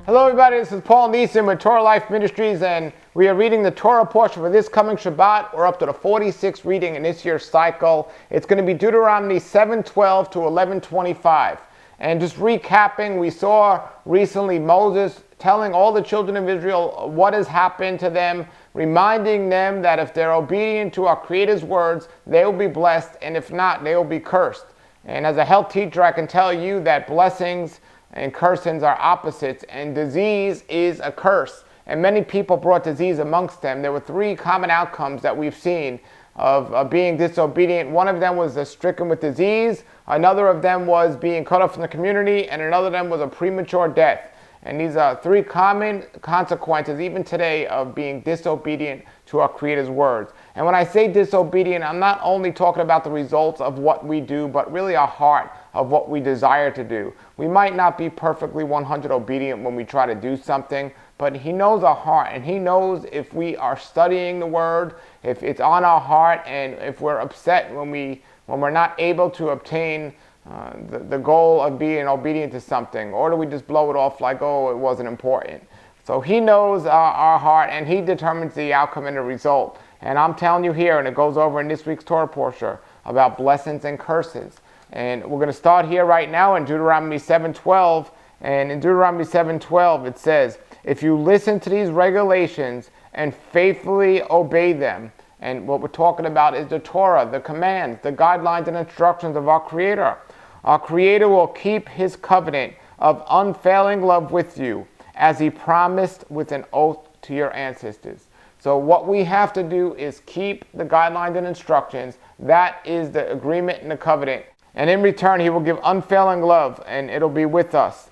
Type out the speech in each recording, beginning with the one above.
Hello everybody, this is Paul Neeson with Torah Life Ministries, and we are reading the Torah portion for this coming Shabbat. We're up to the 46th reading in this year's cycle. It's going to be Deuteronomy 7:12 to 11:25. And just recapping, we saw recently Moses telling all the children of Israel what has happened to them, reminding them that if they're obedient to our Creator's words, they will be blessed, and if not, they will be cursed. And as a health teacher, I can tell you that blessings and cursings are opposites, and disease is a curse. And many people brought disease amongst them. There were three common outcomes that we've seen of being disobedient. One of them was stricken with disease, another of them was being cut off from the community, and another of them was a premature death. And these are three common consequences, even today, of being disobedient to our Creator's words. And when I say disobedient, I'm not only talking about the results of what we do, but really our heart of what we desire to do. We might not be perfectly 100 obedient when we try to do something, but He knows our heart, and He knows if we are studying the Word, if it's on our heart, and if we're upset when we're not able to obtain the goal of being obedient to something, or do we just blow it off like, oh, it wasn't important. So He knows our heart, and He determines the outcome and the result. And I'm telling you here, and it goes over in this week's Torah portion, about blessings and curses. And we're going to start here right now in Deuteronomy 7:12. And in Deuteronomy 7:12 it says, if you listen to these regulations and faithfully obey them, and what we're talking about is the Torah, the commands, the guidelines and instructions of our Creator. Our Creator will keep His covenant of unfailing love with you, as He promised with an oath to your ancestors. So what we have to do is keep the guidelines and instructions. That is the agreement and the covenant. And in return, He will give unfailing love, and it'll be with us.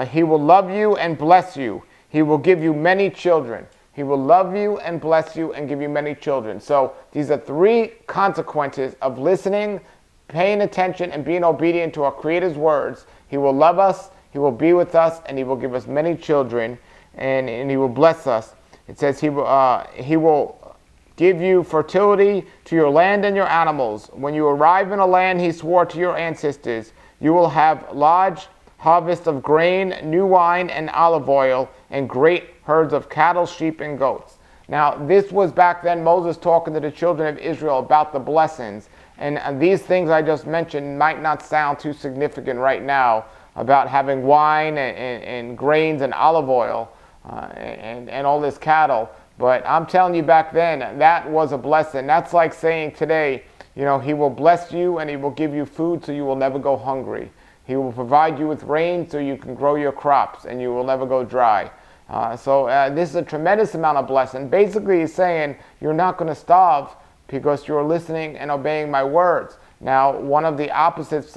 He will love you and bless you. He will give you many children. He will love you and bless you and give you many children. So these are three consequences of listening, paying attention, and being obedient to our Creator's words. He will love us, He will be with us, and He will give us many children, and He will bless us. It says He will give you fertility to your land and your animals. When you arrive in a land He swore to your ancestors, you will have large harvest of grain, new wine, and olive oil, and great herds of cattle, sheep, and goats. Now, this was back then Moses talking to the children of Israel about the blessings. And these things I just mentioned might not sound too significant right now, about having wine and grains and olive oil and all this cattle. But I'm telling you, back then, that was a blessing. That's like saying today, He will bless you and He will give you food so you will never go hungry. He will provide you with rain so you can grow your crops and you will never go dry. So this is a tremendous amount of blessing. Basically, He's saying you're not going to starve because you're listening and obeying my words. Now, one of the opposites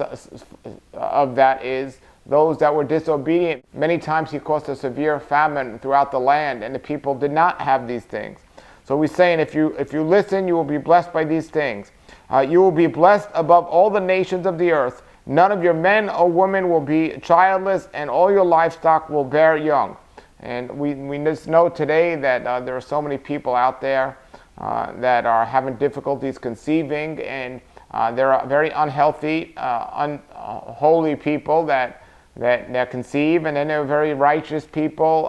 of that is those that were disobedient. Many times He caused a severe famine throughout the land, and the people did not have these things. So He's saying if you listen, you will be blessed by these things. You will be blessed above all the nations of the earth. None of your men or women will be childless, and all your livestock will bear young. And we just know today that there are so many people out there that are having difficulties conceiving, and there are very unhealthy, unholy people that conceive, and then there are very righteous people.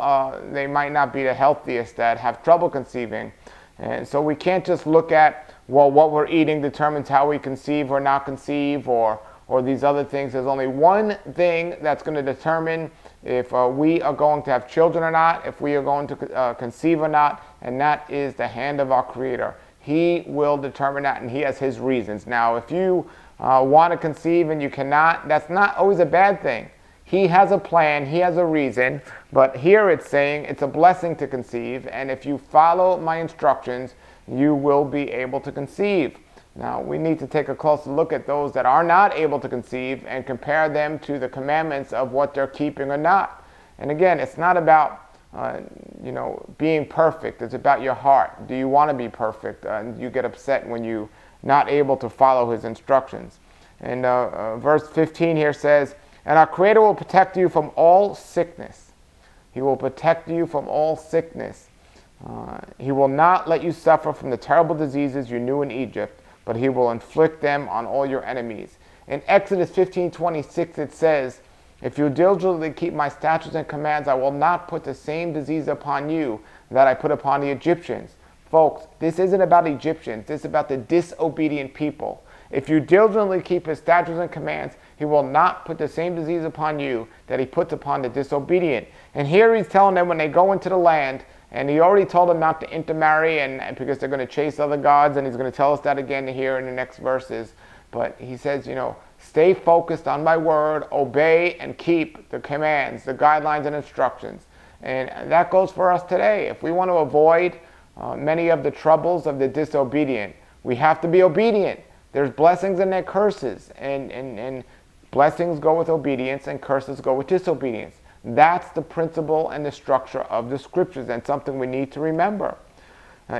They might not be the healthiest that have trouble conceiving. And so we can't just look at, well, what we're eating determines how we conceive or not conceive, or these other things. There's only one thing that's going to determine if we are going to have children or not, if we are going to conceive or not, and that is the hand of our Creator. He will determine that, and He has His reasons. Now, if you want to conceive and you cannot, that's not always a bad thing. He has a plan, He has a reason, but here it's saying it's a blessing to conceive, and if you follow my instructions, you will be able to conceive. Now, we need to take a closer look at those that are not able to conceive and compare them to the commandments of what they're keeping or not. And again, it's not about being perfect. It's about your heart. Do you want to be perfect? You get upset when you're not able to follow His instructions. And verse 15 here says, and our Creator will protect you from all sickness. He will protect you from all sickness. He will not let you suffer from the terrible diseases you knew in Egypt, but He will inflict them on all your enemies. In Exodus 15:26 it says, If you diligently keep my statutes and commands, I will not put the same disease upon you that I put upon the Egyptians. Folks, this isn't about Egyptians. This is about the disobedient people. If you diligently keep his statutes and commands, he will not put the same disease upon you that he puts upon the disobedient. And here he's telling them when they go into the land, and he already told them not to intermarry and because they're going to chase other gods, and he's going to tell us that again here in the next verses. But he says, stay focused on my word, obey and keep the commands, the guidelines and instructions. And that goes for us today. If we want to avoid many of the troubles of the disobedient, we have to be obedient. There's blessings and there curses, and blessings go with obedience and curses go with disobedience. That's the principle and the structure of the scriptures, and something we need to remember.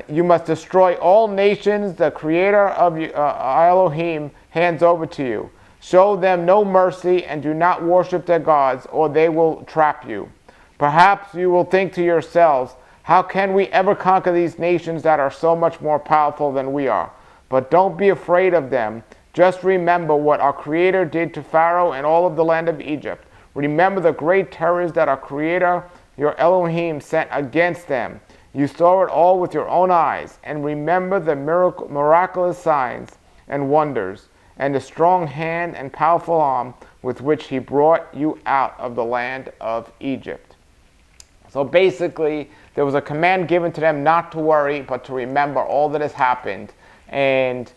You must destroy all nations the creator of Elohim hands over to you. Show them no mercy and do not worship their gods, or they will trap you. Perhaps you will think to yourselves, how can we ever conquer these nations that are so much more powerful than we are? But don't be afraid of them. Just remember what our Creator did to Pharaoh and all of the land of Egypt. Remember the great terrors that our Creator, your Elohim, sent against them. You saw it all with your own eyes. And remember the miraculous signs and wonders, and the strong hand and powerful arm with which he brought you out of the land of Egypt. So basically, there was a command given to them not to worry, but to remember all that has happened. And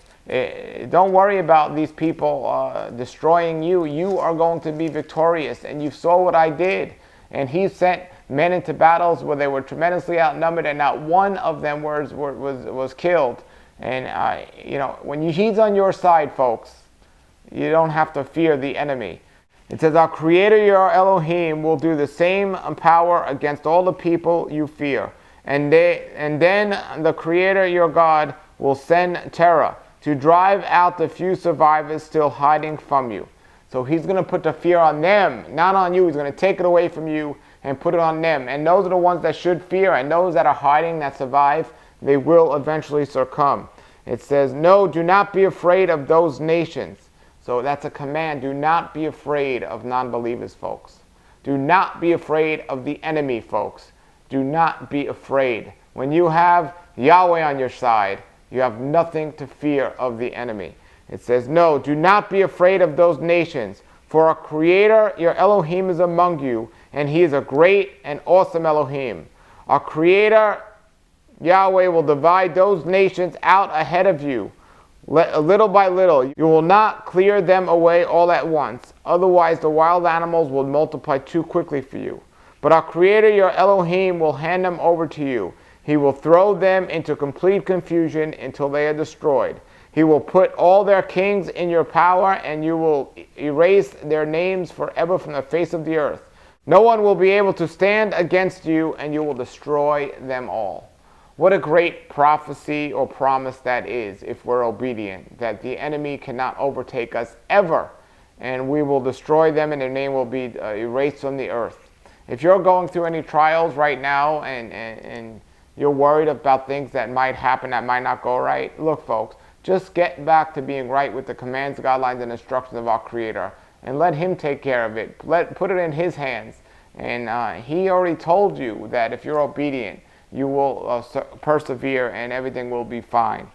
don't worry about these people destroying you. You are going to be victorious. And you saw what I did. And he sent men into battles where they were tremendously outnumbered, and not one of them was killed. And when he's on your side, folks, you don't have to fear the enemy. It says, our Creator, your Elohim, will do the same power against all the people you fear. And then the Creator, your God, will send terror to drive out the few survivors still hiding from you. So he's going to put the fear on them, not on you. He's going to take it away from you and put it on them. And those are the ones that should fear, and those that are hiding, that survive, they will eventually succumb. It says, no, do not be afraid of those nations. So that's a command. Do not be afraid of non-believers, folks. Do not be afraid of the enemy, folks. Do not be afraid. When you have Yahweh on your side, you have nothing to fear of the enemy. It says, no, do not be afraid of those nations, for our Creator, your Elohim, is among you, and he is a great and awesome Elohim. Our Creator, Yahweh, will divide those nations out ahead of you, little by little. You will not clear them away all at once. Otherwise, the wild animals will multiply too quickly for you. But our Creator, your Elohim, will hand them over to you. He will throw them into complete confusion until they are destroyed. He will put all their kings in your power, and you will erase their names forever from the face of the earth. No one will be able to stand against you, and you will destroy them all. What a great prophecy or promise that is, if we're obedient, that the enemy cannot overtake us ever, and we will destroy them, and their name will be erased from the earth. If you're going through any trials right now, and you're worried about things that might happen that might not go right, look, folks, just get back to being right with the commands, guidelines, and instructions of our Creator, and let him take care of it. Put it in his hands. And he already told you that if you're obedient, you will persevere and everything will be fine.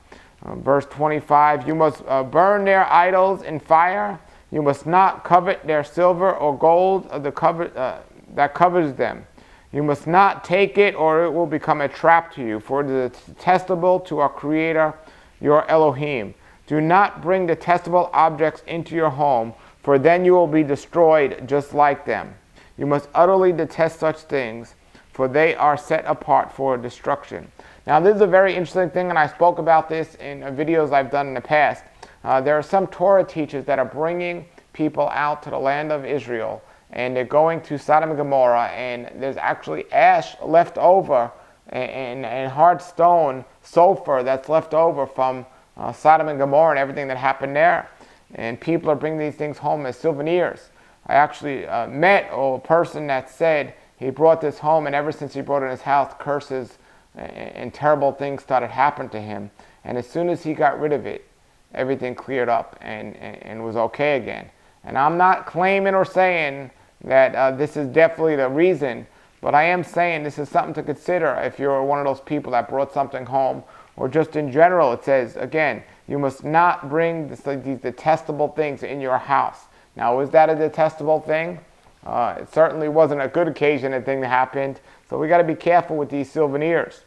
Verse 25, you must burn their idols in fire. You must not covet their silver or gold that covers them. You must not take it, or it will become a trap to you, for it is detestable to our Creator, your Elohim. Do not bring detestable objects into your home, for then you will be destroyed just like them. You must utterly detest such things, for they are set apart for destruction. Now, this is a very interesting thing, and I spoke about this in videos I've done in the past. There are some Torah teachers that are bringing people out to the land of Israel, and they're going to Sodom and Gomorrah, and there's actually ash left over and hard stone, sulfur that's left over from Sodom and Gomorrah and everything that happened there. And people are bringing these things home as souvenirs. I actually met a person that said he brought this home, and ever since he brought it in his house, curses and terrible things started happening to him. And as soon as he got rid of it, everything cleared up and was okay again. And I'm not claiming or saying that this is definitely the reason. But I am saying this is something to consider if you're one of those people that brought something home, or just in general. It says, again, you must not bring these detestable things in your house. Now, was that a detestable thing? It certainly wasn't a good occasion, a thing that happened. So we got to be careful with these souvenirs.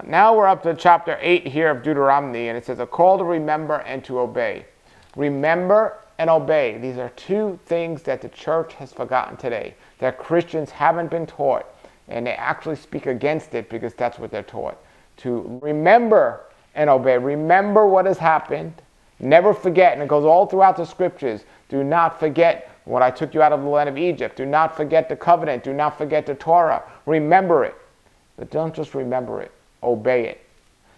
Now we're up to chapter 8 here of Deuteronomy, and it says, a call to remember and to obey. Remember and obey. These are two things that the church has forgotten today, that Christians haven't been taught, and they actually speak against it because that's what they're taught. To remember and obey. Remember what has happened. Never forget, and it goes all throughout the scriptures. Do not forget when I took you out of the land of Egypt. Do not forget the covenant. Do not forget the Torah. Remember it. But don't just remember it. Obey it.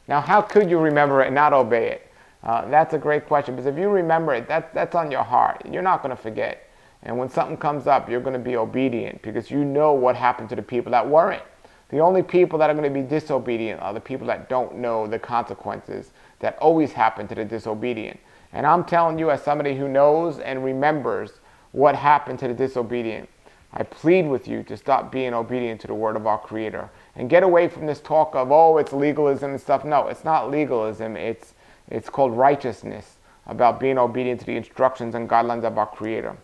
Now, how could you remember it and not obey it? That's a great question, because if you remember it, that's on your heart. You're not going to forget. And when something comes up, you're going to be obedient because you know what happened to the people that weren't. The only people that are going to be disobedient are the people that don't know the consequences that always happen to the disobedient. And I'm telling you, as somebody who knows and remembers what happened to the disobedient, I plead with you to stop being obedient to the word of our Creator and get away from this talk of, oh, it's legalism and stuff. No, it's not legalism. It's called righteousness, about being obedient to the instructions and guidelines of our Creator.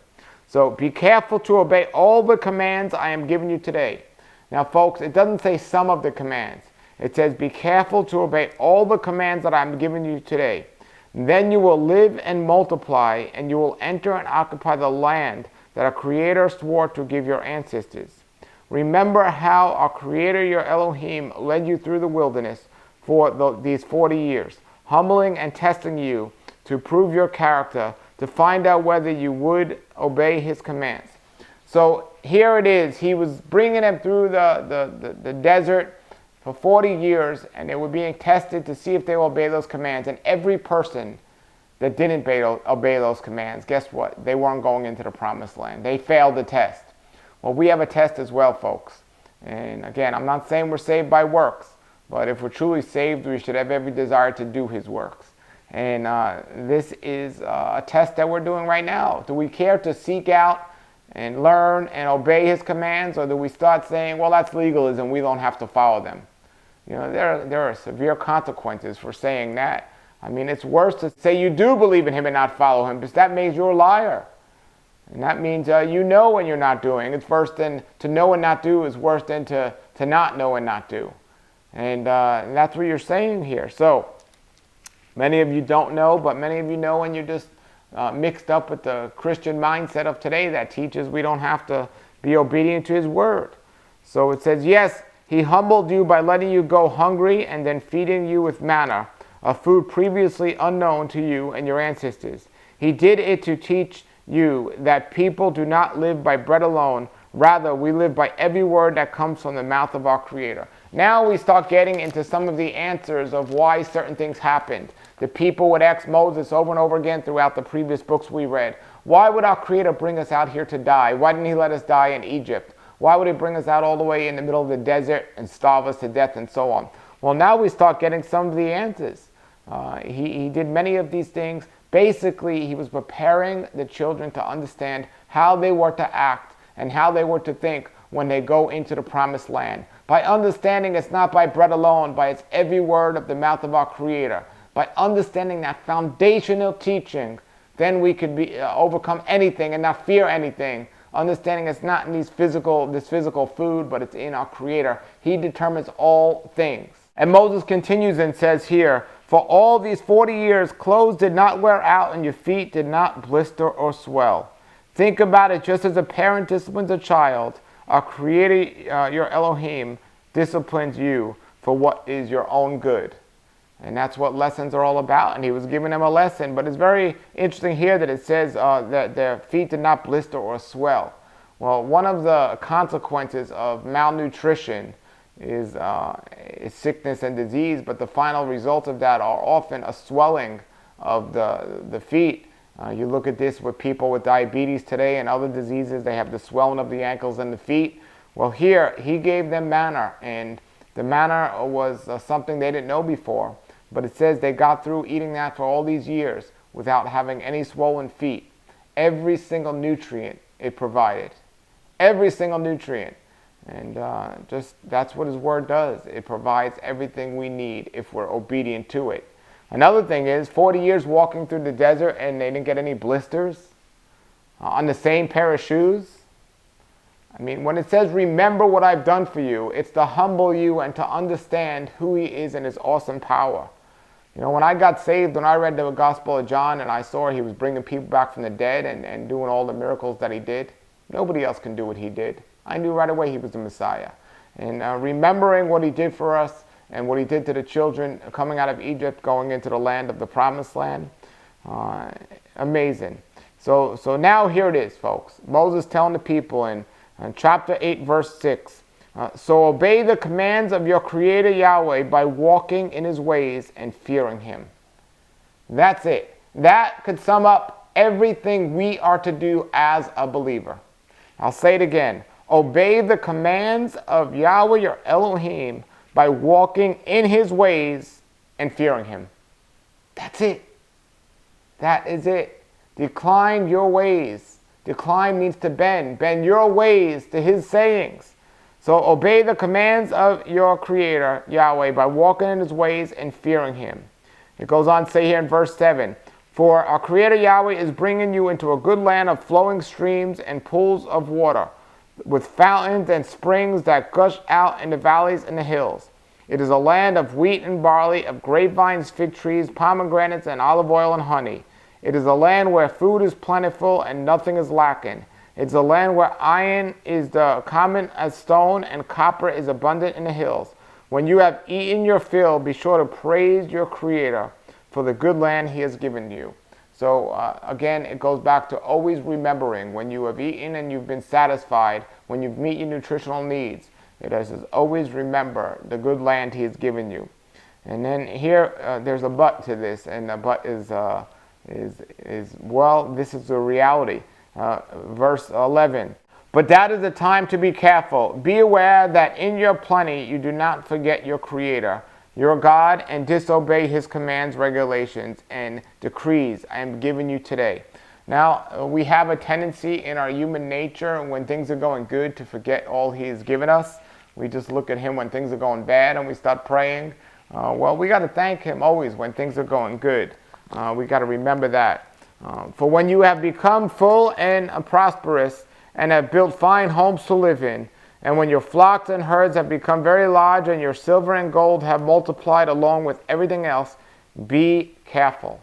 So be careful to obey all the commands I am giving you today. Now, folks, it doesn't say some of the commands. It says be careful to obey all the commands that I'm giving you today. Then you will live and multiply, and you will enter and occupy the land that our Creator swore to give your ancestors. Remember how our Creator, your Elohim, led you through the wilderness for these 40 years, humbling and testing you to prove your character, to find out whether you would obey His commands. So here it is. He was bringing them through the desert for 40 years, and they were being tested to see if they will obey those commands. And every person that didn't obey those commands, guess what? They weren't going into the promised land. They failed the test. Well, we have a test as well, folks. And again, I'm not saying we're saved by works, but if we're truly saved, we should have every desire to do His works. And this is a test that we're doing right now. Do we care to seek out and learn and obey His commands, or do we start saying, well, that's legalism, we don't have to follow them? You know, there are severe consequences for saying that. I mean, it's worse to say you do believe in Him and not follow Him, because that means you're a liar. And that means you know when you're not doing. It's worse than to know and not do is worse than to not know and not do. And that's what you're saying here. So many of you don't know, but many of you know, and you're just mixed up with the Christian mindset of today that teaches we don't have to be obedient to His word. So it says, yes, He humbled you by letting you go hungry and then feeding you with manna, a food previously unknown to you and your ancestors. He did it to teach you that people do not live by bread alone. Rather, we live by every word that comes from the mouth of our Creator. Now we start getting into some of the answers of why certain things happened. The people would ask Moses over and over again throughout the previous books we read, why would our Creator bring us out here to die? Why didn't He let us die in Egypt? Why would He bring us out all the way in the middle of the desert and starve us to death and so on? Well, now we start getting some of the answers. He did many of these things. Basically, He was preparing the children to understand how they were to act and how they were to think when they go into the promised land. By understanding it's not by bread alone, but it's every word of the mouth of our Creator. By understanding that foundational teaching, then we could overcome anything and not fear anything. Understanding it's not in this physical food, but it's in our Creator. He determines all things. And Moses continues and says here, for all these 40 years, clothes did not wear out and your feet did not blister or swell. Think about it just as a parent disciplines a child. Our Creator, your Elohim, disciplines you for what is your own good. And that's what lessons are all about. And He was giving them a lesson. But it's very interesting here that it says that their feet did not blister or swell. Well, one of the consequences of malnutrition is sickness and disease. But the final results of that are often a swelling of the feet. You look at this with people with diabetes today and other diseases. They have the swelling of the ankles and the feet. Well, here, He gave them manna. And the manna was something they didn't know before. But it says they got through eating that for all these years without having any swollen feet. Every single nutrient it provided. every single nutrient. And just that's what his word does. It provides everything we need if we're obedient to it. Another thing is 40 years walking through the desert and they didn't get any blisters on the same pair of shoes. I mean, when it says, remember what I've done for you, it's to humble you and to understand who he is and his awesome power. You know, when I got saved, when I read the Gospel of John and I saw he was bringing people back from the dead and doing all the miracles that he did, nobody else can do what he did. I knew right away he was the Messiah. And remembering what he did for us and what he did to the children coming out of Egypt, going into the land of the promised land, amazing. So now here it is, folks. Moses telling the people in chapter 8, verse 6, so obey the commands of your Creator Yahweh by walking in his ways and fearing him. That's it. That could sum up everything we are to do as a believer. I'll say it again. Obey the commands of Yahweh your Elohim by walking in his ways and fearing him. That's it. That is it. Decline your ways. Decline means to bend. Bend your ways to his sayings. So obey the commands of your Creator, Yahweh, by walking in his ways and fearing him. It goes on to say here in verse 7, for our Creator Yahweh is bringing you into a good land of flowing streams and pools of water, with fountains and springs that gush out in the valleys and the hills. It is a land of wheat and barley, of grapevines, fig trees, pomegranates, and olive oil and honey. It is a land where food is plentiful and nothing is lacking. It's a land where iron is the common as stone and copper is abundant in the hills. When you have eaten your fill, be sure to praise your Creator for the good land he has given you. So again, it goes back to always remembering when you have eaten and you've been satisfied, when you've met your nutritional needs. It says always remember the good land he has given you. And then here there's a but to this, and the but is well, this is the reality. Verse 11. But that is the time to be careful. Be aware that in your plenty you do not forget your Creator, your God, and disobey his commands, regulations, and decrees I am giving you today. Now, we have a tendency in our human nature when things are going good to forget all he has given us. We just look at him when things are going bad and we start praying. Well, we got to thank him always when things are going good. We got to remember that. For when you have become full and prosperous and have built fine homes to live in, and when your flocks and herds have become very large and your silver and gold have multiplied along with everything else, be careful.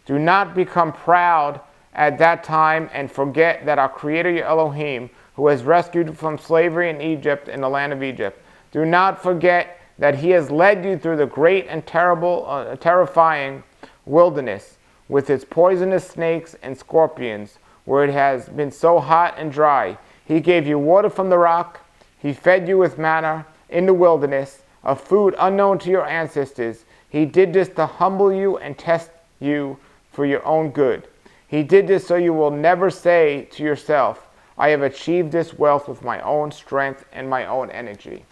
Do not become proud at that time and forget that our Creator, your Elohim, who has rescued you from slavery in Egypt, in the land of Egypt. Do not forget that he has led you through the great and terrifying wilderness with its poisonous snakes and scorpions, where it has been so hot and dry. He gave you water from the rock. He fed you with manna in the wilderness, a food unknown to your ancestors. He did this to humble you and test you for your own good. He did this so you will never say to yourself, I have achieved this wealth with my own strength and my own energy.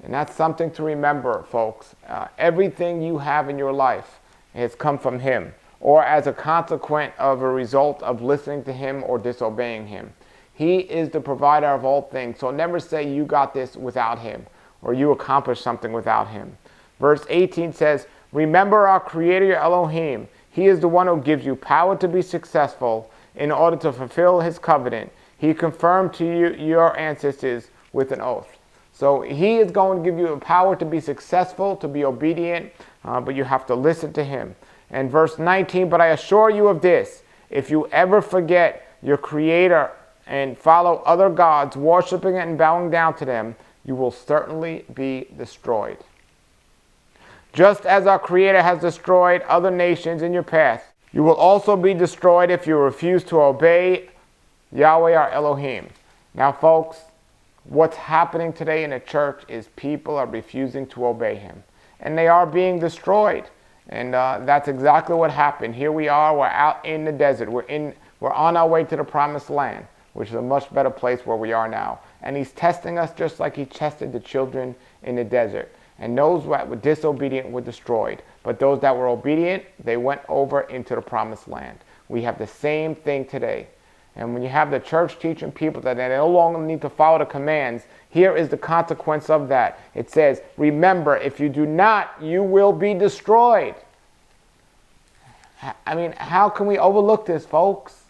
And that's something to remember, folks. Everything you have in your life has come from him, or as a consequence of a result of listening to him or disobeying him. He is the provider of all things. So never say you got this without him, or you accomplished something without him. Verse 18 says, remember our Creator, your Elohim. He is the one who gives you power to be successful in order to fulfill his covenant. He confirmed to you, your ancestors, with an oath. So he is going to give you the power to be successful, to be obedient, but you have to listen to him. And verse 19, but I assure you of this, if you ever forget your Creator and follow other gods, worshiping and bowing down to them, you will certainly be destroyed. Just as our Creator has destroyed other nations in your path, you will also be destroyed if you refuse to obey Yahweh our Elohim. Now, folks, what's happening today in the church is people are refusing to obey him, and they are being destroyed. And that's exactly what happened. Here we are, we're out in the desert. We're on our way to the promised land, which is a much better place where we are now. And he's testing us just like he tested the children in the desert. And those that were disobedient were destroyed. But those that were obedient, they went over into the promised land. We have the same thing today. And when you have the church teaching people that they no longer need to follow the commands, here is the consequence of that. It says, remember, if you do not, you will be destroyed. I mean, how can we overlook this, folks?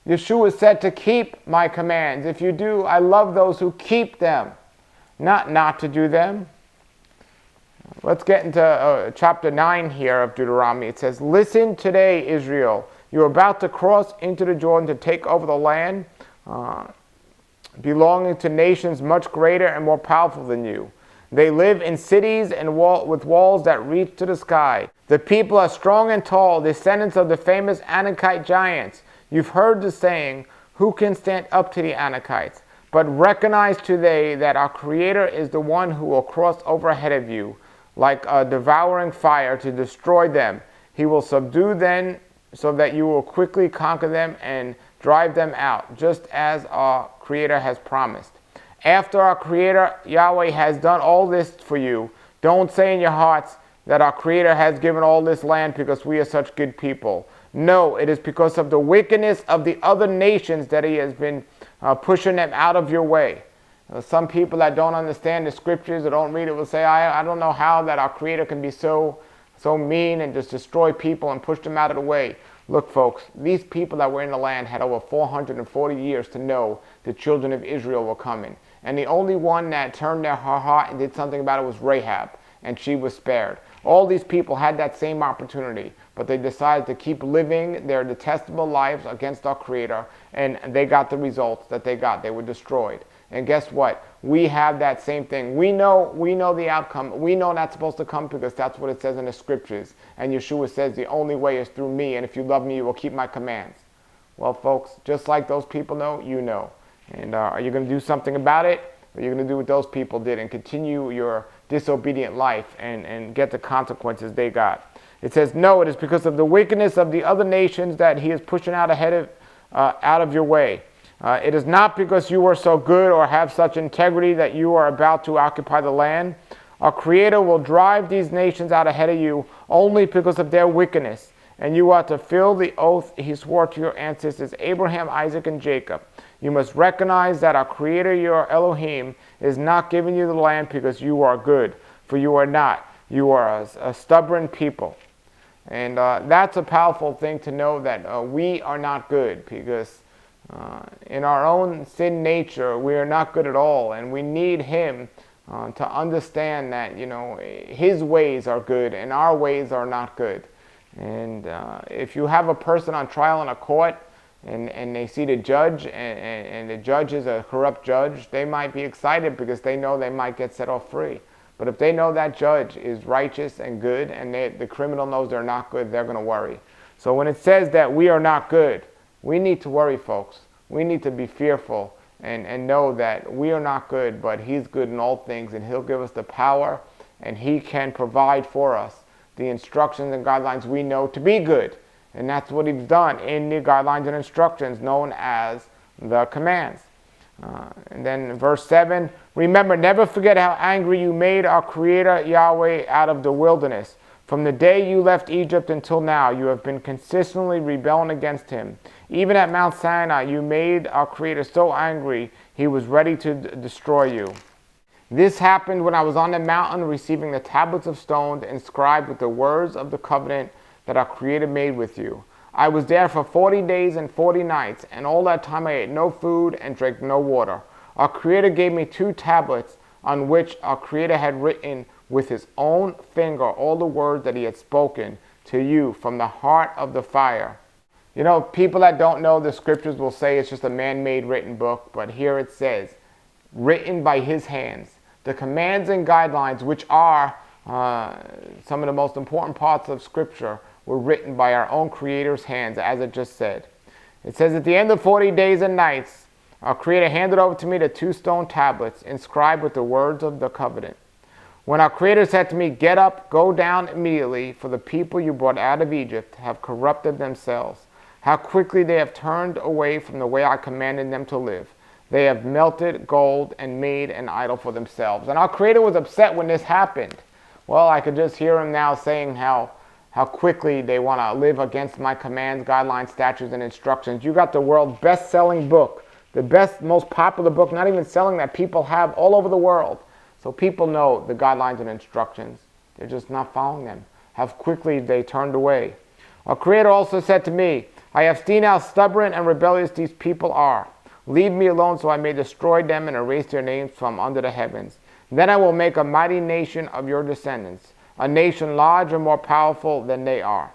Yeshua said to keep my commands. If you do, I love those who keep them, not to do them. Let's get into chapter 9 here of Deuteronomy. It says, listen today, Israel. You're about to cross into the Jordan to take over the land belonging to nations much greater and more powerful than you. They live in cities and with walls that reach to the sky. The people are strong and tall, descendants of the famous Anakite giants. You've heard the saying, who can stand up to the Anakites? But recognize today that our Creator is the one who will cross over ahead of you, like a devouring fire to destroy them. He will subdue them so that you will quickly conquer them and drive them out, just as our Creator has promised. After our Creator, Yahweh, has done all this for you, don't say in your hearts that our Creator has given all this land because we are such good people. No, it is because of the wickedness of the other nations that He has been pushing them out of your way. Some people that don't understand the scriptures or don't read it will say, I don't know how that our Creator can be so mean and just destroy people and push them out of the way. Look, folks, these people that were in the land had over 440 years to know the children of Israel were coming. And the only one that turned her heart and did something about it was Rahab, and she was spared. All these people had that same opportunity, but they decided to keep living their detestable lives against our Creator, and they got the results that they got. They were destroyed. And guess what? We have that same thing. We know the outcome. We know that's supposed to come because that's what it says in the scriptures. And Yeshua says the only way is through me, and if you love me, you will keep my commands. Well, folks, just like those people know, you know. And are you going to do something about it? Or are you going to do what those people did and continue your disobedient life and get the consequences they got? It says, no, it is because of the wickedness of the other nations that He is pushing out of your way. It is not because you are so good or have such integrity that you are about to occupy the land. Our Creator will drive these nations out ahead of you only because of their wickedness. And you are to fulfill the oath He swore to your ancestors, Abraham, Isaac, and Jacob. You must recognize that our Creator, your Elohim, is not giving you the land because you are good, for you are not. You are a stubborn people. And that's a powerful thing to know, that we are not good, because in our own sin nature, we are not good at all, and we need Him to understand that, His ways are good and our ways are not good. And if you have a person on trial in a court and they see the judge and the judge is a corrupt judge, they might be excited because they know they might get set off free. But if they know that judge is righteous and good and the criminal knows they're not good, they're going to worry. So when it says that we are not good, we need to worry, folks. We need to be fearful and know that we are not good, but He's good in all things, and He'll give us the power, and He can provide for us the instructions and guidelines we know to be good. And that's what He's done in the guidelines and instructions known as the commands. And then verse 7, remember, never forget how angry you made our Creator Yahweh out of the wilderness. From the day you left Egypt until now, you have been consistently rebelling against Him. Even at Mount Sinai, you made our Creator so angry, He was ready to destroy you. This happened when I was on the mountain receiving the tablets of stone inscribed with the words of the covenant that our Creator made with you. I was there for 40 days and 40 nights, and all that time I ate no food and drank no water. Our Creator gave me 2 tablets on which our Creator had written with His own finger all the words that He had spoken to you from the heart of the fire. People that don't know the scriptures will say it's just a man-made written book, but here it says, written by His hands. The commands and guidelines, which are some of the most important parts of Scripture, were written by our own Creator's hands, as it just said. It says, at the end of 40 days and nights, our Creator handed over to me the 2 stone tablets inscribed with the words of the covenant. When our Creator said to me, get up, go down immediately, for the people you brought out of Egypt have corrupted themselves. How quickly they have turned away from the way I commanded them to live. They have melted gold and made an idol for themselves. And our Creator was upset when this happened. Well, I could just hear Him now saying how how quickly they want to live against my commands, guidelines, statutes, and instructions. You got the world's best-selling book, the best, most popular book, not even selling, that people have all over the world. So people know the guidelines and instructions. They're just not following them. How quickly they turned away. Our Creator also said to me, I have seen how stubborn and rebellious these people are. Leave me alone so I may destroy them and erase their names from under the heavens. Then I will make a mighty nation of your descendants, a nation larger and more powerful than they are.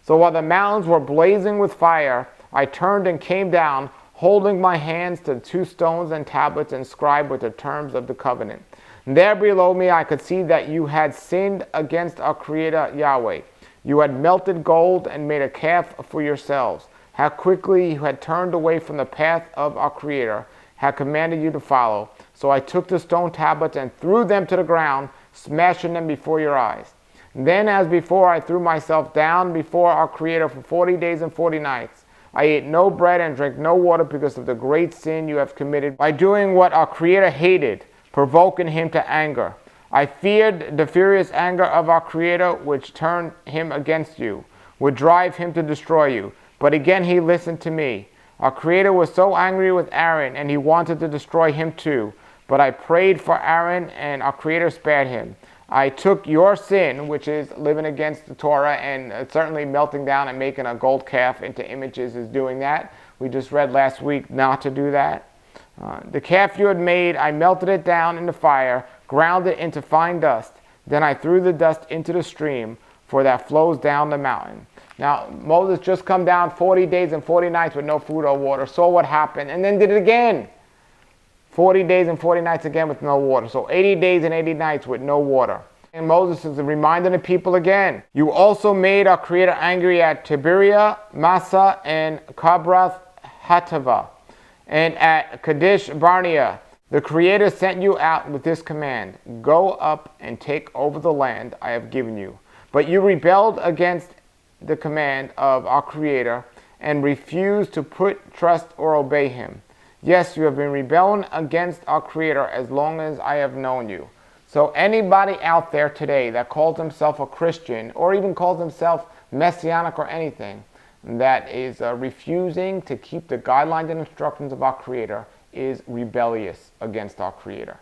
So while the mountains were blazing with fire, I turned and came down, holding my hands to the 2 stones and tablets inscribed with the terms of the covenant. And there below me I could see that you had sinned against our Creator Yahweh. You had melted gold and made a calf for yourselves. How quickly you had turned away from the path of our Creator, had commanded you to follow. So I took the stone tablets and threw them to the ground, smashing them before your eyes. Then, as before, I threw myself down before our Creator for 40 days and 40 nights. I ate no bread and drank no water because of the great sin you have committed by doing what our Creator hated, provoking him to anger. I feared the furious anger of our Creator, which turned him against you, would drive him to destroy you. But again he listened to me. Our Creator was so angry with Aaron, and he wanted to destroy him too. But I prayed for Aaron, and our Creator spared him. I took your sin, which is living against the Torah, and certainly melting down and making a gold calf into images is doing that. We just read last week not to do that. The calf you had made, I melted it down in the fire, ground it into fine dust. Then I threw the dust into the stream, for that flows down the mountain. Now, Moses just come down 40 days and 40 nights with no food or water, saw what happened, and then did it again. 40 days and 40 nights again with no water. So 80 days and 80 nights with no water. And Moses is reminding the people again. You also made our Creator angry at Tiberia, Massa, and Kabrath Hatava, and at Kadesh Barnea. The Creator sent you out with this command: go up and take over the land I have given you. But you rebelled against the command of our Creator and refused to put trust or obey him. Yes, you have been rebelling against our Creator as long as I have known you. So anybody out there today that calls himself a Christian, or even calls himself Messianic or anything, that is refusing to keep the guidelines and instructions of our Creator, is rebellious against our Creator.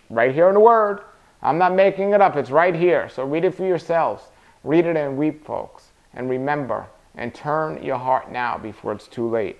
Right here in the Word. I'm not making it up. It's right here. So read it for yourselves. Read it and weep, folks. And remember, and turn your heart now before it's too late.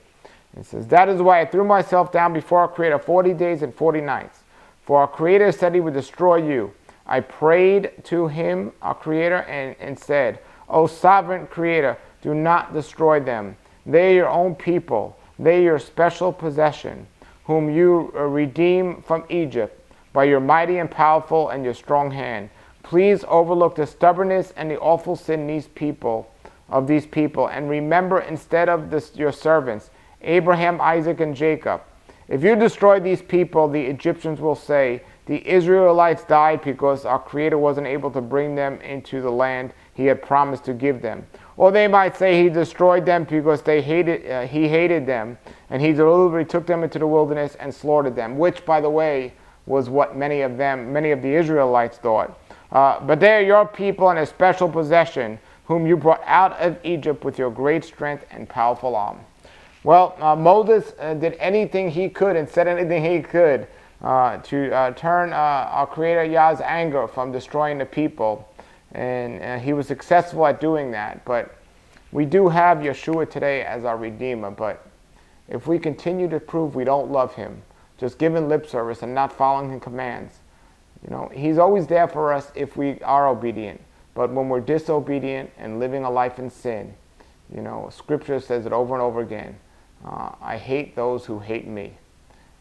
It says, that is why I threw myself down before our Creator 40 days and 40 nights. For our Creator said he would destroy you. I prayed to him, our Creator, and said, O sovereign Creator, do not destroy them. They are your own people. They are your special possession, whom you redeem from Egypt by your mighty and powerful and your strong hand. Please overlook the stubbornness and the awful sin of these people, and remember instead of your servants, Abraham, Isaac, and Jacob. If you destroy these people, the Egyptians will say, the Israelites died because our Creator wasn't able to bring them into the land he had promised to give them. Or they might say he destroyed them because he hated them, and he deliberately took them into the wilderness and slaughtered them, which, by the way, was what many of the Israelites thought. But they are your people and a special possession, whom you brought out of Egypt with your great strength and powerful arm. Well, Moses did anything he could and said anything he could to turn our Creator Yah's anger from destroying the people. And he was successful at doing that. But we do have Yeshua today as our Redeemer. But if we continue to prove we don't love him, just giving lip service and not following his commands, he's always there for us if we are obedient. But when we're disobedient and living a life in sin, Scripture says it over and over again. I hate those who hate me.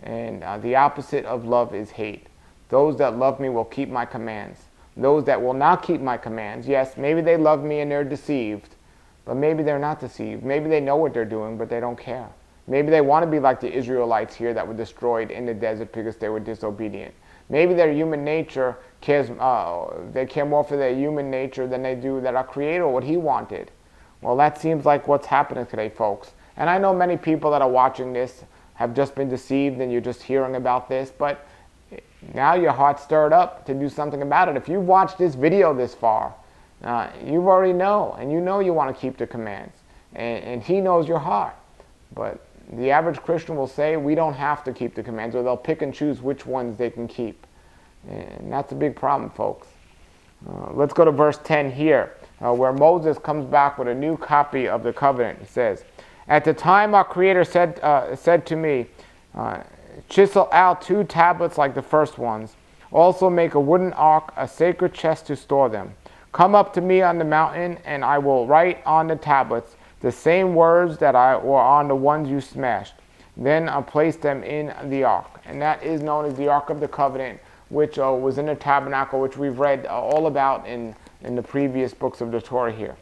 And the opposite of love is hate. Those that love me will keep my commands. Those that will not keep my commands, yes, maybe they love me and they're deceived, but maybe they're not deceived. Maybe they know what they're doing, but they don't care. Maybe they want to be like the Israelites here that were destroyed in the desert because they were disobedient. Maybe their human nature cares, they care more for their human nature than they do that our Creator, what he wanted. Well, that seems like what's happening today, folks. And I know many people that are watching this have just been deceived and you're just hearing about this, but now your heart's stirred up to do something about it. If you've watched this video this far, You already know, and you know you want to keep the commands. And he knows your heart. But the average Christian will say, we don't have to keep the commands, or they'll pick and choose which ones they can keep. And that's a big problem, folks. Let's go to verse 10 here, where Moses comes back with a new copy of the covenant. He says, "At the time our Creator said to me, chisel out 2 tablets like the first ones. Also make a wooden ark, a sacred chest to store them. Come up to me on the mountain, and I will write on the tablets the same words that were on the ones you smashed. Then I'll place them in the ark." And that is known as the Ark of the Covenant, which was in the tabernacle, which we've read all about in the previous books of the Torah here.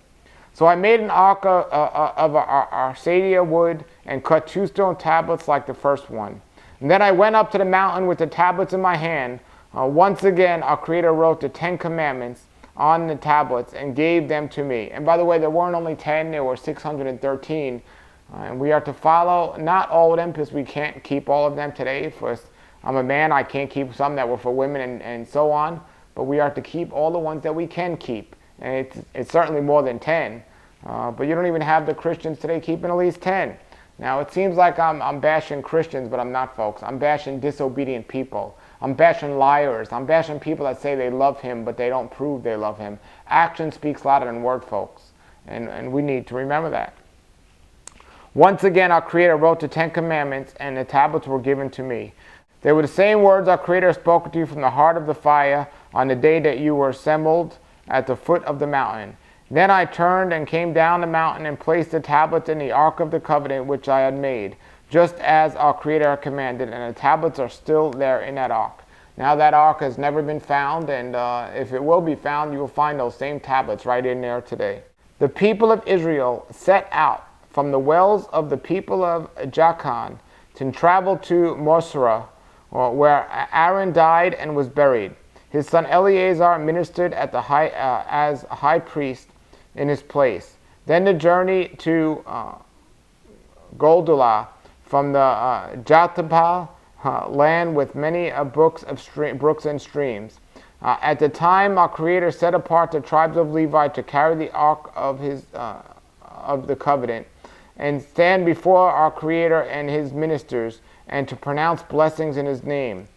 "So I made an ark of arcadia wood and cut 2 stone tablets like the first one. And then I went up to the mountain with the tablets in my hand. Once again, our Creator wrote the 10 commandments on the tablets and gave them to me." And by the way, there weren't only 10, there were 613. And we are to follow not all of them, because we can't keep all of them today. For I'm a man, I can't keep some that were for women and so on. But we are to keep all the ones that we can keep. And it's certainly more than 10. But you don't even have the Christians today keeping at least 10. Now, it seems like I'm bashing Christians, but I'm not, folks. I'm bashing disobedient people. I'm bashing liars. I'm bashing people that say they love him, but they don't prove they love him. Action speaks louder than word, folks. And we need to remember that. "Once again, our Creator wrote the 10 commandments, and the tablets were given to me. They were the same words our Creator spoke to you from the heart of the fire on the day that you were assembled at the foot of the mountain. Then I turned and came down the mountain and placed the tablets in the Ark of the Covenant which I had made, just as our Creator commanded, and the tablets are still there in that ark." Now that ark has never been found, and if it will be found, you will find those same tablets right in there today. "The people of Israel set out from the wells of the people of Jachan to travel to Mosera, where Aaron died and was buried. His son Eleazar ministered at the as high priest in his place. Then the journey to Goldolah, from the Jataba land with many brooks and streams. At the time our Creator set apart the tribes of Levi to carry the ark of the covenant and stand before our Creator and his ministers, and to pronounce blessings in his name.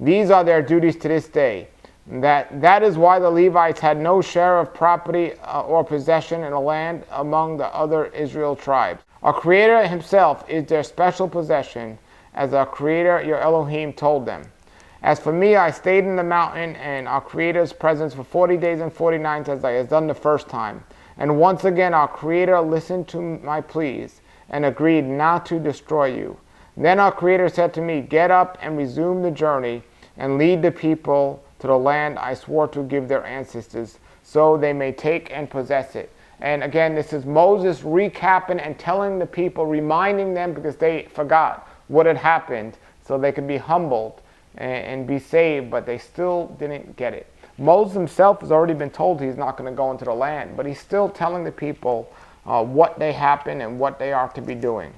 These are their duties to this day. That is why the Levites had no share of property or possession in the land among the other Israel tribes. Our Creator himself is their special possession, as our Creator, your Elohim, told them. As for me, I stayed in the mountain and our Creator's presence for 40 days and 40 nights, as I had done the first time. And once again our Creator listened to my pleas and agreed not to destroy you. Then our Creator said to me, get up and resume the journey and lead the people to the land I swore to give their ancestors, so they may take and possess it. And again, this is Moses recapping and telling the people, reminding them, because they forgot what had happened, so they could be humbled and be saved, but they still didn't get it. Moses himself has already been told he's not going to go into the land, but he's still telling the people what they happen and what they are to be doing.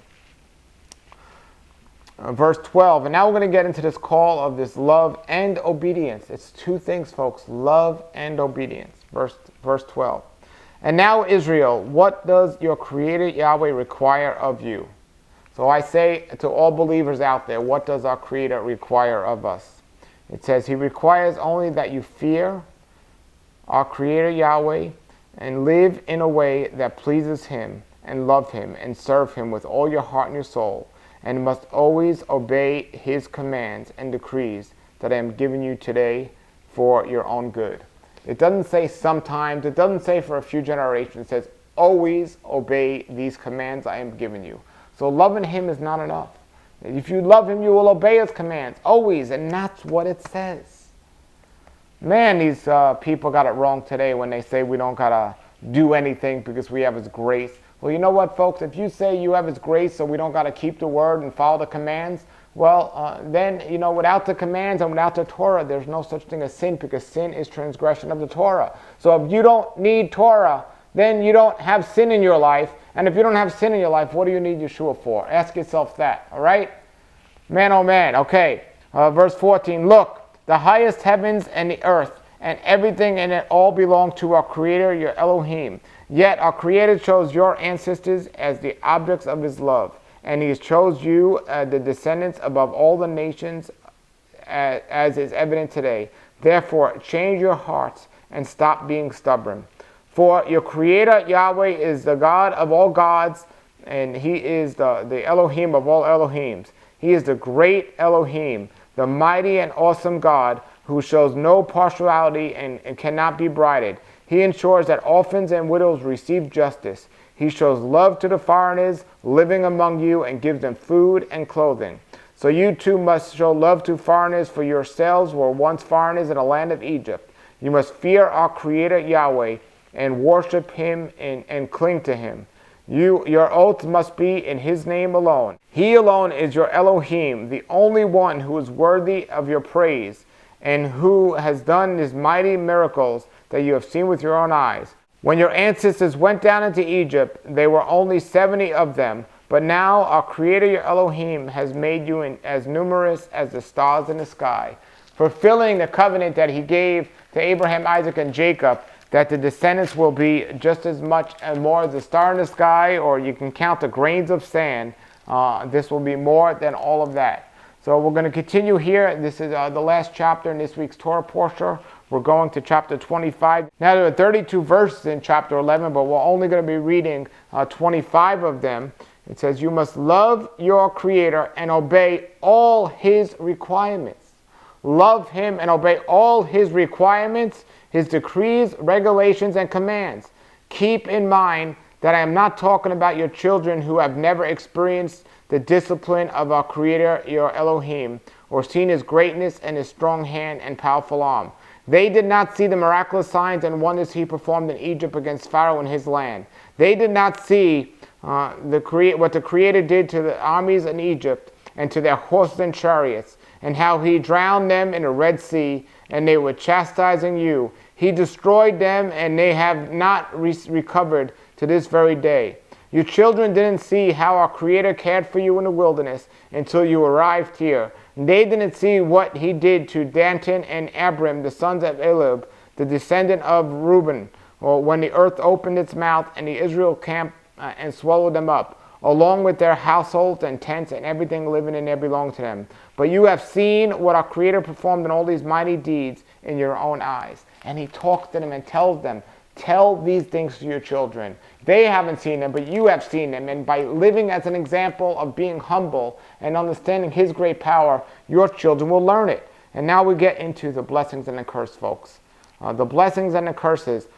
Verse 12, and now we're going to get into this call of this love and obedience. It's two things, folks, love and obedience. Verse 12. And now, Israel, what does your Creator Yahweh require of you? So I say to all believers out there, what does our Creator require of us? It says he requires only that you fear our Creator Yahweh and live in a way that pleases him and love him and serve him with all your heart and your soul, and must always obey his commands and decrees that I am giving you today for your own good. It doesn't say sometimes, it doesn't say for a few generations, it says always obey these commands I am giving you. So loving him is not enough. If you love him, you will obey his commands, always, and that's what it says. Man, these people got it wrong today when they say we don't gotta do anything because we have his grace. Well, you know what, folks? If you say you have his grace so we don't got to keep the word and follow the commands, well, then, you know, without the commands and without the Torah, there's no such thing as sin, because sin is transgression of the Torah. So if you don't need Torah, then you don't have sin in your life. And if you don't have sin in your life, what do you need Yeshua for? Ask yourself that, all right? Man, oh man. Okay, verse 14. Look, the highest heavens and the earth and everything in it all belong to our Creator, your Elohim. Yet our Creator chose your ancestors as the objects of his love, and he chose you, the descendants, above all the nations, as is evident today. Therefore, change your hearts and stop being stubborn. For your Creator, Yahweh, is the God of all gods, and he is the Elohim of all Elohims. He is the great Elohim, the mighty and awesome God, who shows no partiality and cannot be bridled. He ensures that orphans and widows receive justice. He shows love to the foreigners living among you and gives them food and clothing. So you too must show love to foreigners, for yourselves were once foreigners in the land of Egypt. You must fear our Creator Yahweh and worship him and cling to him. Your oath must be in his name alone. He alone is your Elohim, the only one who is worthy of your praise, and who has done these mighty miracles that you have seen with your own eyes. When your ancestors went down into Egypt, there were only 70 of them, but now our Creator, your Elohim, has made you as numerous as the stars in the sky, fulfilling the covenant that he gave to Abraham, Isaac, and Jacob, that the descendants will be just as much and more as the star in the sky, or you can count the grains of sand. This will be more than all of that. So we're going to continue here. This is the last chapter in this week's Torah portion. We're going to chapter 25. Now there are 32 verses in chapter 11, but we're only going to be reading 25 of them. It says, you must love your Creator and obey all his requirements. Love him and obey all his requirements, his decrees, regulations, and commands. Keep in mind that I am not talking about your children who have never experienced the discipline of our Creator, your Elohim, or seen his greatness and his strong hand and powerful arm. They did not see the miraculous signs and wonders he performed in Egypt against Pharaoh and his land. They did not see what the Creator did to the armies in Egypt and to their horses and chariots, and how he drowned them in the Red Sea, and they were chastising you. He destroyed them, and they have not recovered to this very day. Your children didn't see how our Creator cared for you in the wilderness until you arrived here. They didn't see what he did to Dantan and Abiram, the sons of Eliab, the descendant of Reuben, or when the earth opened its mouth and the Israel camped and swallowed them up, along with their households and tents and everything living in there belonged to them. But you have seen what our Creator performed in all these mighty deeds in your own eyes. And he talks to them and tells them, tell these things to your children. They haven't seen them, but you have seen them. And by living as an example of being humble and understanding his great power, your children will learn it. And now we get into the blessings and the curse, folks. The blessings and the curses.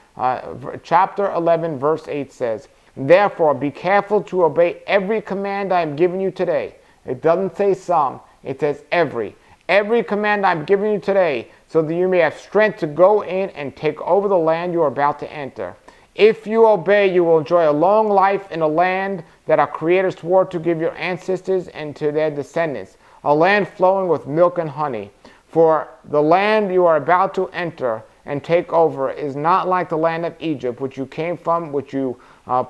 Chapter 11, verse 8 says, therefore, be careful to obey every command I am giving you today. It doesn't say some, it says every. Every command I'm giving you today, so that you may have strength to go in and take over the land you are about to enter. If you obey, you will enjoy a long life in a land that our Creator swore to give your ancestors and to their descendants, a land flowing with milk and honey. For the land you are about to enter and take over is not like the land of Egypt, which you came from, which you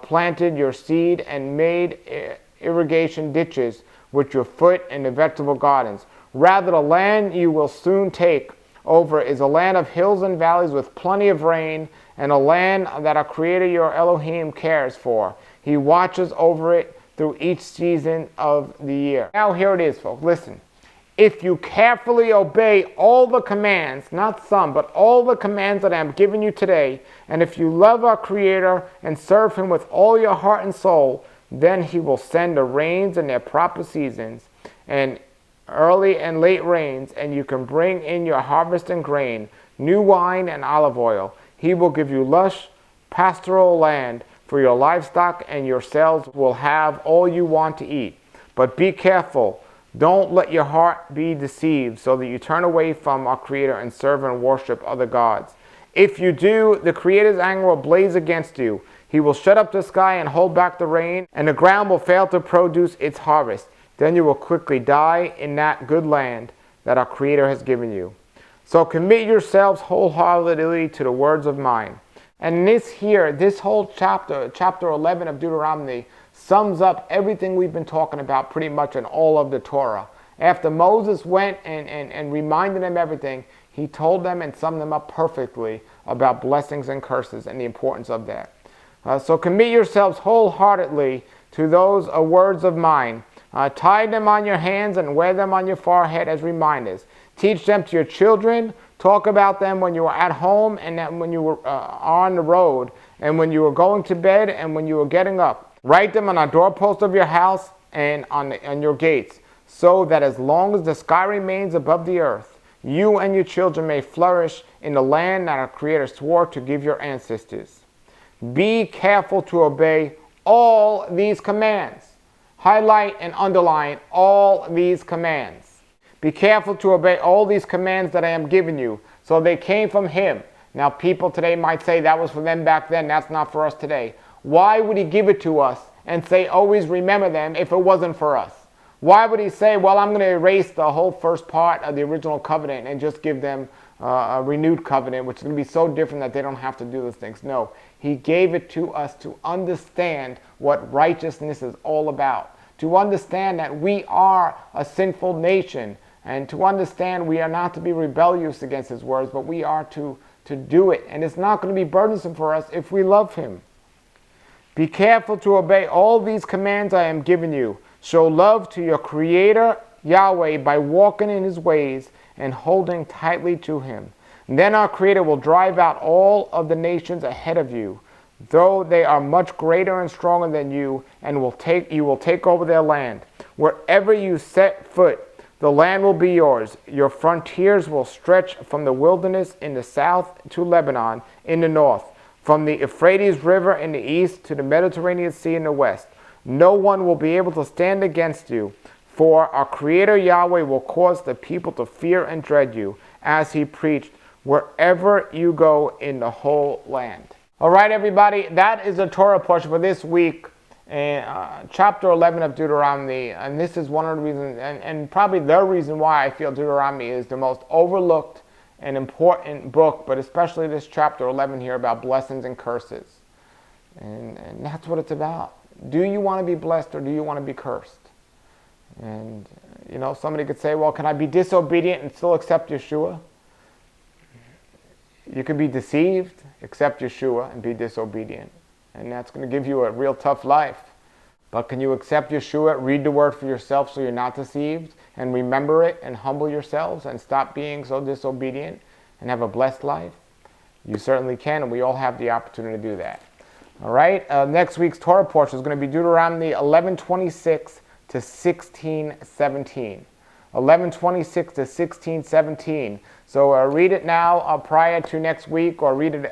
planted your seed and made irrigation ditches with your foot in the vegetable gardens. Rather, the land you will soon take over is a land of hills and valleys with plenty of rain, and a land that our Creator, your Elohim, cares for. He watches over it through each season of the year. Now here it is, folks. Listen. If you carefully obey all the commands, not some, but all the commands that I am giving you today, and if you love our Creator and serve him with all your heart and soul, then he will send the rains in their proper seasons, and early and late rains, and you can bring in your harvest and grain, new wine and olive oil. He will give you lush, pastoral land for your livestock, and yourselves will have all you want to eat. But be careful. Don't let your heart be deceived, so that you turn away from our Creator and serve and worship other gods. If you do, the Creator's anger will blaze against you. He will shut up the sky and hold back the rain, and the ground will fail to produce its harvest. Then you will quickly die in that good land that our Creator has given you. So commit yourselves wholeheartedly to the words of mine. And this whole chapter 11 of Deuteronomy, sums up everything we've been talking about pretty much in all of the Torah. After Moses went and reminded them everything, He told them and summed them up perfectly about blessings and curses and the importance of that. So commit yourselves wholeheartedly to those words of mine. Tie them on your hands and wear them on your forehead as reminders. Teach them to your children. Talk about them when you are at home and when you were on the road, and when you were going to bed and when you were getting up. Write them on the doorpost of your house and on your gates, so that as long as the sky remains above the earth, you and your children may flourish in the land that our Creator swore to give your ancestors. Be careful to obey all these commands. Highlight and underline all these commands. Be careful to obey all these commands that I am giving you. So they came from Him. Now people today might say that was for them back then. That's not for us today. Why would He give it to us and say always remember them if it wasn't for us? Why would He say, well, I'm going to erase the whole first part of the original covenant and just give them a renewed covenant, which is going to be so different that they don't have to do those things? No, He gave it to us to understand what righteousness is all about, to understand that we are a sinful nation, and to understand we are not to be rebellious against His words, but we are to do it. And it's not going to be burdensome for us if we love Him. Be careful to obey all these commands I am giving you. Show love to your Creator, Yahweh, by walking in His ways and holding tightly to Him. And then our Creator will drive out all of the nations ahead of you, though they are much greater and stronger than you, and you will take over their land. Wherever you set foot, the land will be yours. Your frontiers will stretch from the wilderness in the south to Lebanon in the north, from the Euphrates River in the east to the Mediterranean Sea in the west. No one will be able to stand against you, for our Creator Yahweh will cause the people to fear and dread you, as He preached, wherever you go in the whole land. All right, everybody, that is the Torah portion for this week. Chapter 11 of Deuteronomy, and this is one of the reasons, and probably the reason why I feel Deuteronomy is the most overlooked and important book, but especially this chapter 11 here about blessings and curses. And that's what it's about. Do you want to be blessed or do you want to be cursed? And, you know, somebody could say, well, can I be disobedient and still accept Yeshua? You could be deceived, accept Yeshua, and be disobedient. And that's going to give you a real tough life. But can you accept Yeshua, read the word for yourself so you're not deceived, and remember it and humble yourselves and stop being so disobedient and have a blessed life? You certainly can, and we all have the opportunity to do that. All right, next week's Torah portion is going to be Deuteronomy 11:26 to 16:17. 11:26 to 16:17. So read it now prior to next week, or read it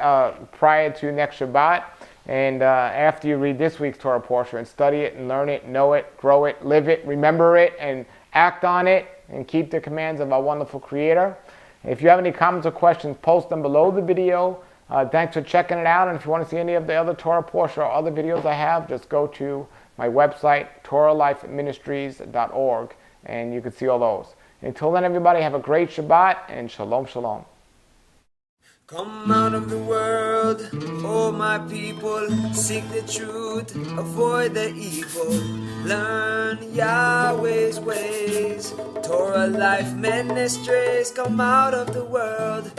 prior to next Shabbat. And after you read this week's Torah portion, and study it and learn it, know it, grow it, live it, remember it, and act on it, and keep the commands of our wonderful Creator. If you have any comments or questions, post them below the video. Thanks for checking it out. And if you want to see any of the other Torah portion or other videos I have, just go to my website, TorahLifeMinistries.org, and you can see all those. Until then, everybody, have a great Shabbat, and Shalom, Shalom. Come out of the world, oh my people, seek the truth, avoid the evil, learn Yahweh's ways. Torah Life Ministries, come out of the world,